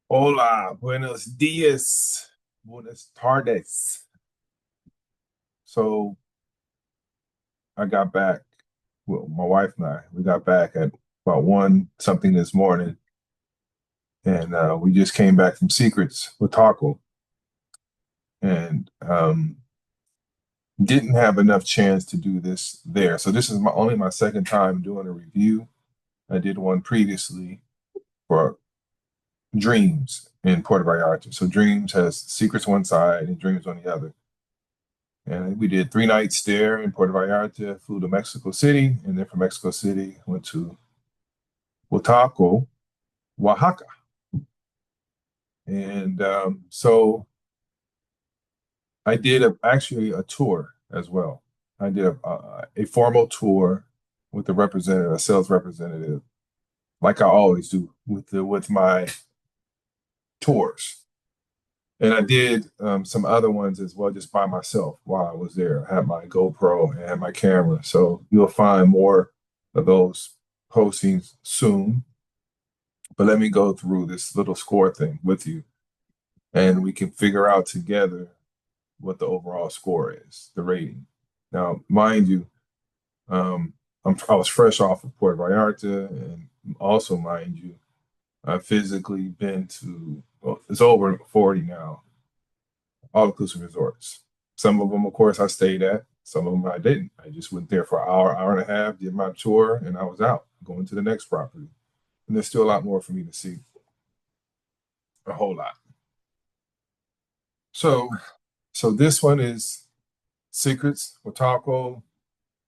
Hola, buenos dias, buenas tardes. So I got back, well, my wife and we got back at about one something this morning, and we just came back from Secrets with Taco, and didn't have enough chance to do this there. So this is only my second time doing a review. I did one previously for Dreams in Puerto Vallarta. So Dreams has Secrets one side and Dreams on the other. And we did 3 nights there in Puerto Vallarta, flew to Mexico City, and then from Mexico City went to Huatulco, Oaxaca. And so I did actually a tour as well. I did a formal tour with a representative, a sales representative, like I always do with my tours. And I did some other ones as well, just by myself while I was there. I had my GoPro and had my camera. So you'll find more of those postings soon. But let me go through this little score thing with you, and we can figure out together what the overall score is, the rating. Now, mind you, um, I was fresh off of Puerto Vallarta, and also, mind you, I've physically been to, well, it's over 40 now, all-inclusive resorts. Some of them, of course, I stayed at. Some of them I didn't. I just went there for an hour, hour and a half, did my tour, and I was out going to the next property. And there's still a lot more for me to see, a whole lot. So, so this one is Secrets Huatulco.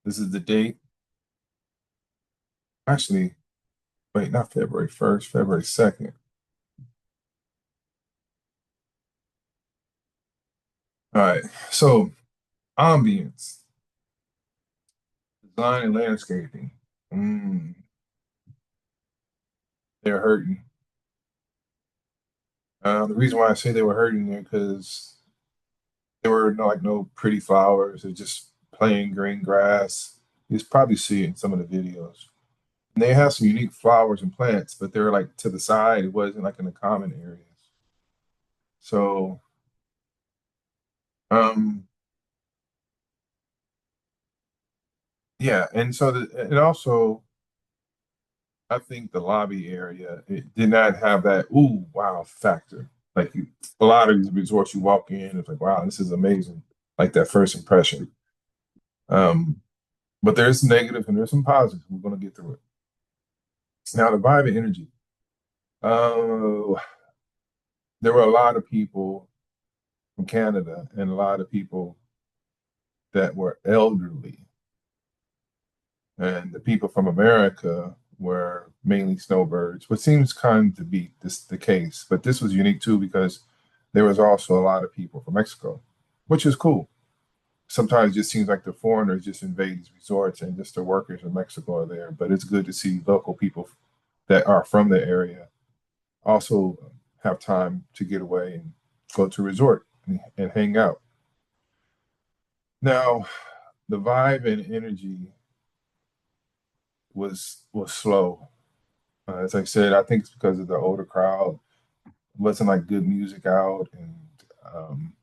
This is the date. Actually, wait, not February 1st, February 2nd. All right. So, Ambiance, design and landscaping. Mm, they're hurting. The reason why I say they were hurting there because there were no pretty flowers. It's just plain green grass. You probably see it in some of the videos. And they have some unique flowers and plants, but they're like to the side. It wasn't like in the common areas. So, um, yeah, and so and also I think the lobby area it did not have that ooh wow factor. Like a lot of these resorts you walk in, it's like wow, this is amazing. Like that first impression. Um, but there's some negative and there's some positives. We're gonna get through it. Now the vibe and energy. Uh, there were a lot of people from Canada and a lot of people that were elderly, and the people from America were mainly snowbirds, which seems kind to be the case. But this was unique too because there was also a lot of people from Mexico, which is cool. Sometimes it just seems like the foreigners just invade these resorts and just the workers in Mexico are there. But it's good to see local people that are from the area also have time to get away and go to a resort and hang out. Now, the vibe and energy was slow. As I said, I think it's because of the older crowd. It wasn't like good music out, and um,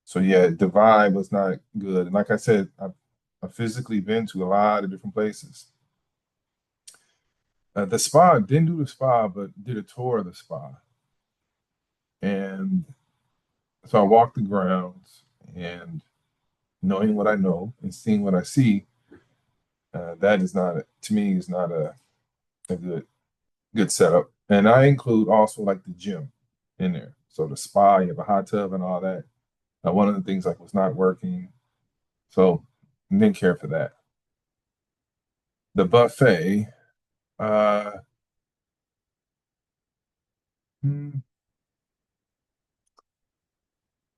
so yeah, the vibe was not good. And like I said, I've physically been to a lot of different places. The spa didn't do the spa, but did a tour of the spa, and so I walked the grounds, and knowing what I know and seeing what I see, that is not to me is not a good setup. And I include also like the gym in there. So the spa, you have a hot tub and all that. One of the things like was not working, so didn't care for that. The buffet, uh, hmm,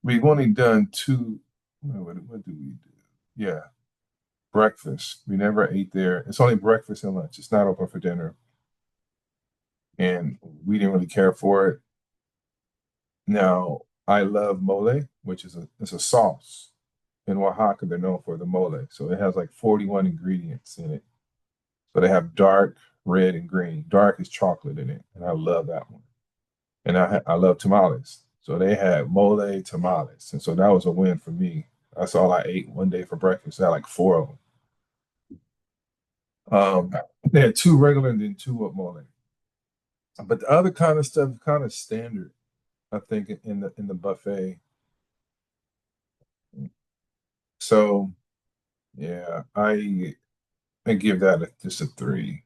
we've only done two. What do we do? Yeah, breakfast. We never ate there. It's only breakfast and lunch. It's not open for dinner, and we didn't really care for it. Now, I love mole, which is it's a sauce. In Oaxaca, they're known for the mole. So it has like 41 ingredients in it. So they have dark, red, and green. Dark is chocolate in it, and I love that one. and I love tamales. So they had mole tamales, and so that was a win for me. That's all I ate one day for breakfast. I had like four of them. They had two regular and then two with mole. But the other kind of stuff is kind of standard, I think, in the buffet. So yeah, I give that just a three.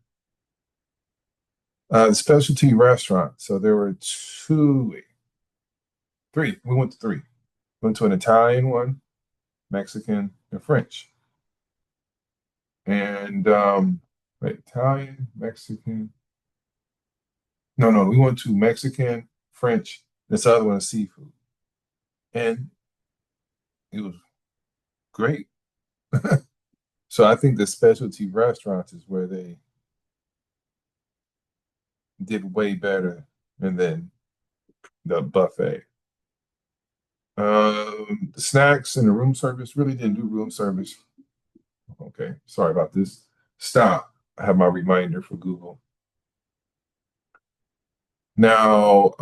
The specialty restaurant. So there were three. We went to three. Went to an Italian one, Mexican, and French. And wait, Italian, Mexican. No, no, we went to Mexican, French. This other one is seafood, and it was great. So I think the specialty restaurants is where they did way better than the buffet. The snacks and the room service really didn't do room service. Okay, sorry about this. Stop. I have my reminder for Google. Now,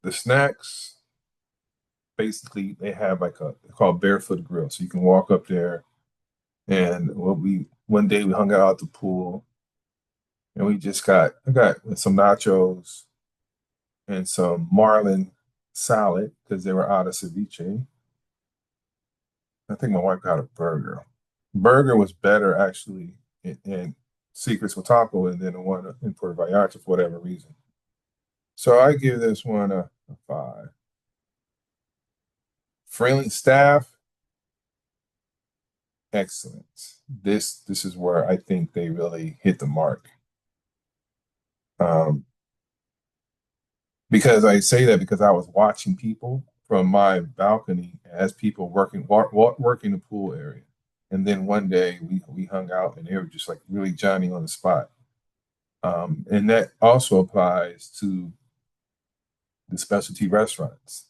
the snacks basically they have like a they're called barefoot grill, so you can walk up there. And what we one day we hung out at the pool, and we just got I got some nachos and some marlin salad because they were out of ceviche. I think my wife got a burger. Burger was better actually in Secrets Huatulco and then the one in Puerto Vallarta for whatever reason. So I give this one a five. Friendly staff, excellent. This is where I think they really hit the mark. Um, because I say that because I was watching people from my balcony as people working the pool area. And then one day we hung out and they were just like really Johnny on the spot. And that also applies to the specialty restaurants.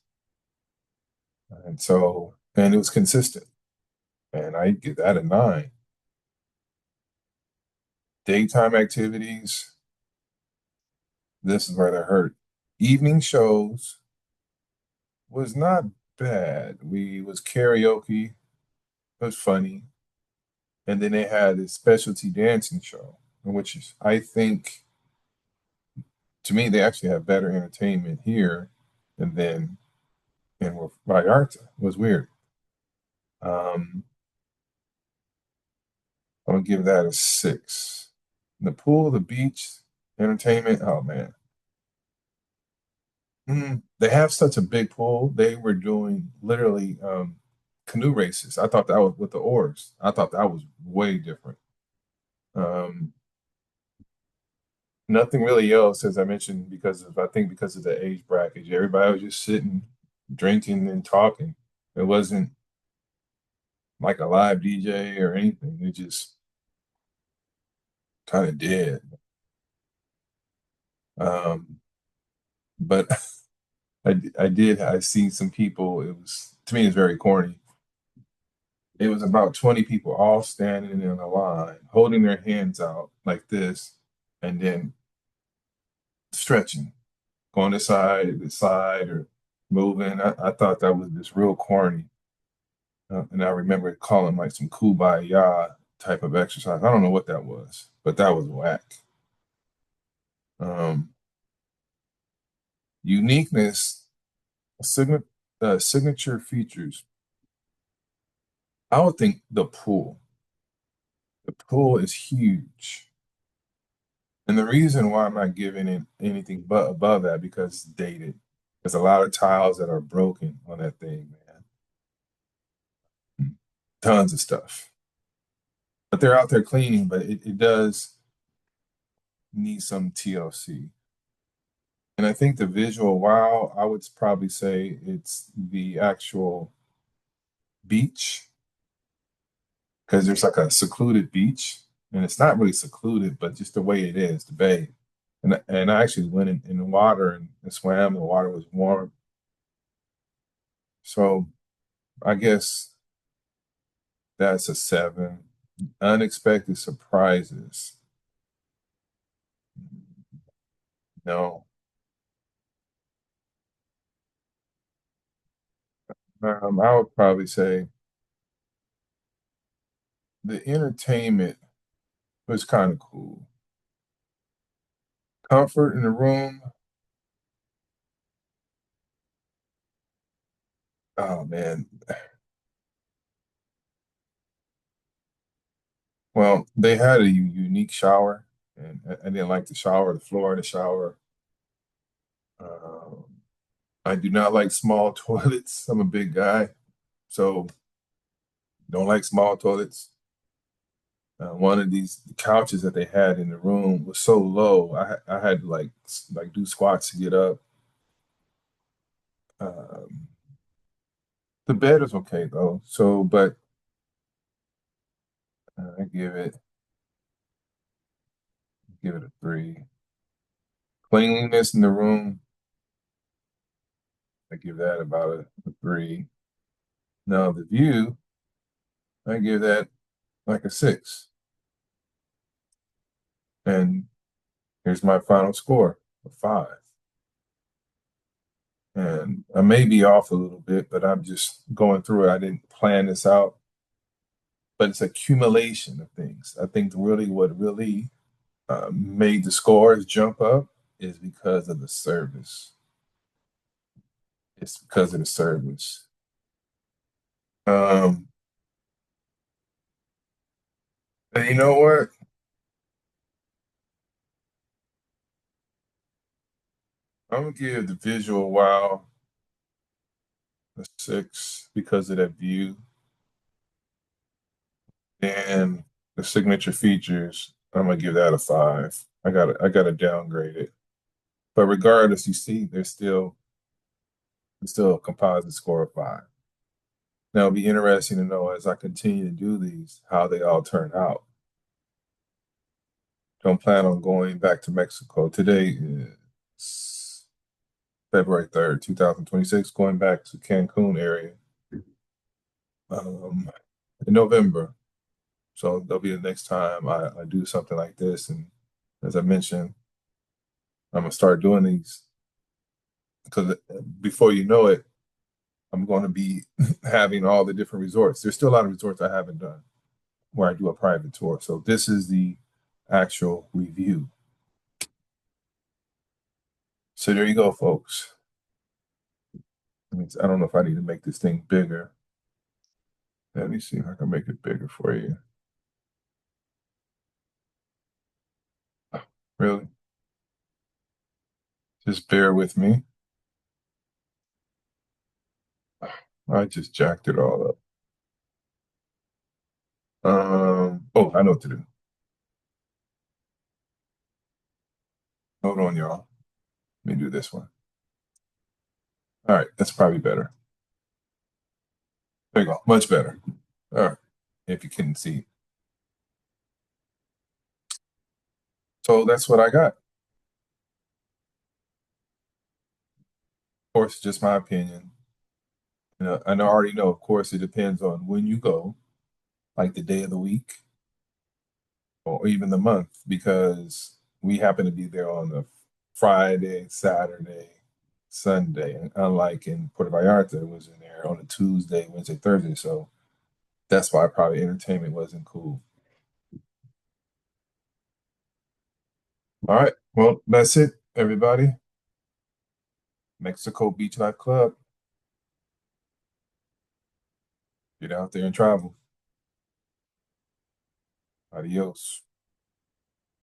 And it was consistent. And I give that a nine. Daytime activities, this is where they hurt. Evening shows was not bad. We was karaoke, it was funny. And then they had a specialty dancing show, which is, I think, to me, they actually have better entertainment here than in Vallarta. It was weird. Um, I'm gonna give that a six. The pool, the beach, entertainment. Oh man, they have such a big pool. They were doing literally canoe races. I thought that was with the oars. I thought that was way different. Um, Nothing really else, as I mentioned, because of the age bracket. Everybody was just sitting, drinking and talking. It wasn't like a live DJ or anything. It just kind of did. Um, but I seen some people. It was to me, it's very corny. It was about 20 people all standing in a line, holding their hands out like this, and then stretching, going to side, or moving. I thought that was just real corny. And I remember calling like some kumbaya type of exercise. I don't know what that was, but that was whack. Um, Uniqueness, signature features. I would think the pool. The pool is huge. And the reason why I'm not giving it anything but above that because it's dated. There's a lot of tiles that are broken on that thing, man. Tons of stuff. But they're out there cleaning, but it does need some TLC. And I think the visual wow, I would probably say it's the actual beach because there's like a secluded beach, and it's not really secluded, but just the way it is, the bay. And I actually went in the water and swam. The water was warm, so I guess that's a seven. Unexpected surprises. No, I would probably say the entertainment was kind of cool. Comfort in the room. Oh man. Well, they had a unique shower, and I didn't like the shower, the floor in the shower. Um, I do not like small toilets. I'm a big guy, so don't like small toilets. One of these couches that they had in the room was so low, I had to like do squats to get up. Um, the bed is okay though, so but I give it a three. Cleanliness in the room, I give that about a three. Now the view, I give that like a six. And here's my final score, a five. And I may be off a little bit, but I'm just going through it. I didn't plan this out, but it's accumulation of things. I think really what really made the scores jump up is because of the service. It's because of the service. Um, and you know what? I'm gonna give the visual wow a six because of that view and the signature features. I'm gonna give that a five. I gotta downgrade it. But regardless, you see, there's still a composite score of five. Now it'll be interesting to know as I continue to do these how they all turn out. Don't plan on going back to Mexico. Today is February 3rd, 2026, going back to Cancun area um, in November. So that'll be the next time I do something like this. And as I mentioned, I'm gonna start doing these because before you know it, I'm going to be having all the different resorts. There's still a lot of resorts I haven't done where I do a private tour. So this is the actual review. So there you go, folks. I don't know if I need to make this thing bigger. Let me see if I can make it bigger for you. Really? Just bear with me. I just jacked it all up. Oh, I know what to do. Hold on, y'all. Let me do this one. All right, that's probably better. There you go. Much better. All right. If you can see. So that's what I got. Of course, just my opinion. You know, and I already know, of course, it depends on when you go, like the day of the week or even the month, because we happen to be there on the Friday, Saturday, Sunday. And unlike in Puerto Vallarta, it was in there on a Tuesday, Wednesday, Thursday. So that's why probably entertainment wasn't cool. All right. Well, that's it, everybody. Mexico Beach Life Club. Get out there and travel. Adios.